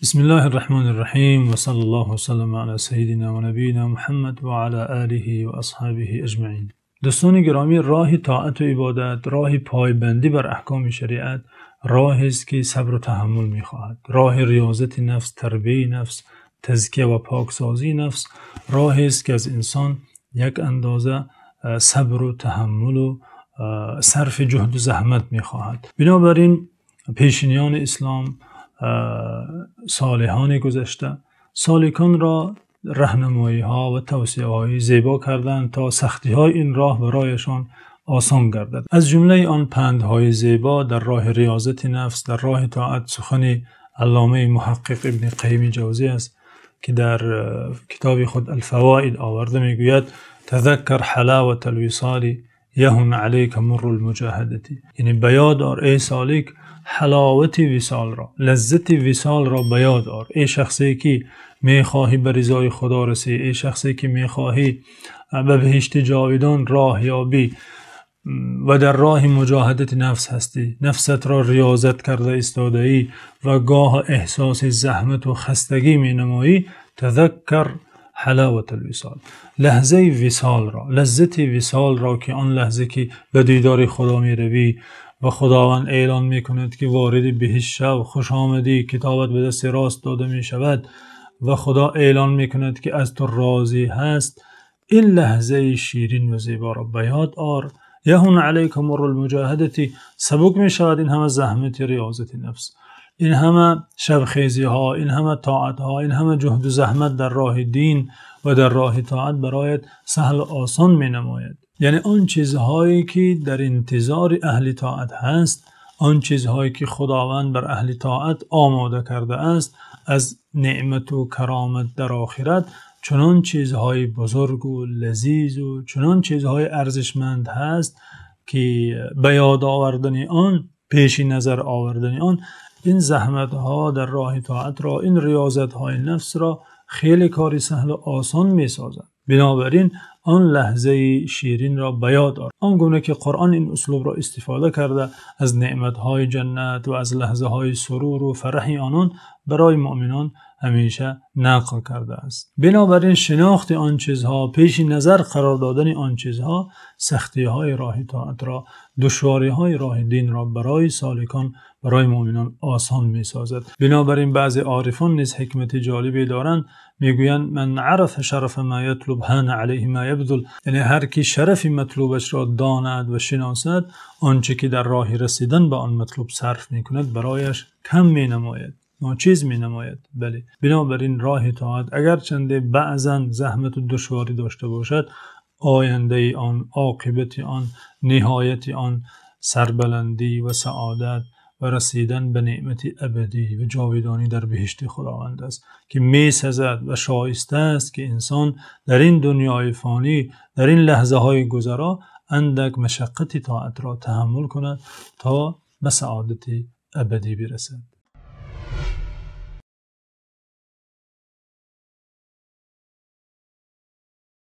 بسم الله الرحمن الرحیم و صلی الله وسلم علی سیدنا و نبینا محمد و علی آله و اصحابه اجمعین. دوستان گرامی، راه طاعت و عبادت، راه پایبندی بر احکام شریعت، راهی است که صبر و تحمل می‌خواهد. راه ریاضت نفس، تربیت نفس، تزکیه و پاکسازی نفس، راهی است که از انسان یک اندازه صبر و تحمل و صرف جهد و زحمت می‌خواهد. بنابراین پیشینیان اسلام، صالحان گذشته، سالکان را راهنمایی ها و توصیه های زیبا کردند تا سختی های این راه برایشان آسان گردد. از جمله آن پندهای زیبا در راه ریاضت نفس، در راه طاعت، سخن علامه محقق ابن قیم جوزی است که در کتاب خود الفوائد آورده، میگوید تذکر حلاوت الوصال یهن علیک مر المجاهدتی. یعنی بیاد آر ای سالک حلاوت وصال را، لذت وصال را بیاد آر. ای شخصی که میخواهی به رضای خدا رسی، ای شخصی که میخواهی به بهشت جاودان راه یابی و در راه مجاهدت نفس هستی، نفست را ریاضت کرده ایستاده ای و گاه احساس زحمت و خستگی می نمایی، تذکر حلاوت الوصال، لحظه وصال را، لذت وصال را که آن لحظه که به دیدار خدا می روی و خداوند اعلان می کند که وارد بهشت شو، خوش آمدی، کتابت به دست راست داده می شود و خدا اعلان می کند که از تو راضی هست. این لحظه شیرین و زیبا را به یاد آر. یهون علیک مر المجاهدتی، سبک می شود این همه زحمت ریاضت نفس، این همه شبخیزی ها، این همه طاعت ها، این همه جهد و زحمت در راه دین و در راه طاعت برایت سهل و آسان می نماید. یعنی آن چیزهایی که در انتظار اهل طاعت هست، آن چیزهایی که خداوند بر اهل طاعت آماده کرده است از نعمت و کرامت در آخرت، چنان چیزهای بزرگ و لذیذ و چنان چیزهای ارزشمند هست که به یاد آوردن آن، پیش نظر آوردن آن، این زحمت ها در راه طاعت را، این ریاضت های نفس را خیلی کاری سهل و آسان می سازد. بنابراین آن لحظه شیرین را به یاد آر. آنگونه که قرآن این اسلوب را استفاده کرده از نعمت های جنت و از لحظه های سرور و فرح آنان برای مؤمنان همیشه نقل کرده است. بنابراین شناخت آن چیزها، پیش نظر قرار دادن آن چیزها، سختی های راه طاعت را، دشواری های راه دین را برای سالکان، برای مؤمنان آسان می سازد. بنابراین بعضی عارفان نیز حکمت جالبی دارند، میگویند من عرف شرف ما یطلب هان علیه ما یبذل. یعنی هر کی شرف مطلوبش را داند و شناسد، آنچه که در راه رسیدن به آن مطلوب صرف می کند برایش کم می نماید، ناچیز می نماید. بله، بنابراین راه طاعت اگرچند بعضا زحمت و دشواری داشته باشد، آینده آن، عاقبت آن، نهایت آن سربلندی و سعادت و رسیدن به نعمت ابدی و جاودانی در بهشت خداوند است که می سزد و شایسته است که انسان در این دنیای فانی، در این لحظه های گذرا، اندک مشقت طاعت را تحمل کند تا به سعادت ابدی برسد.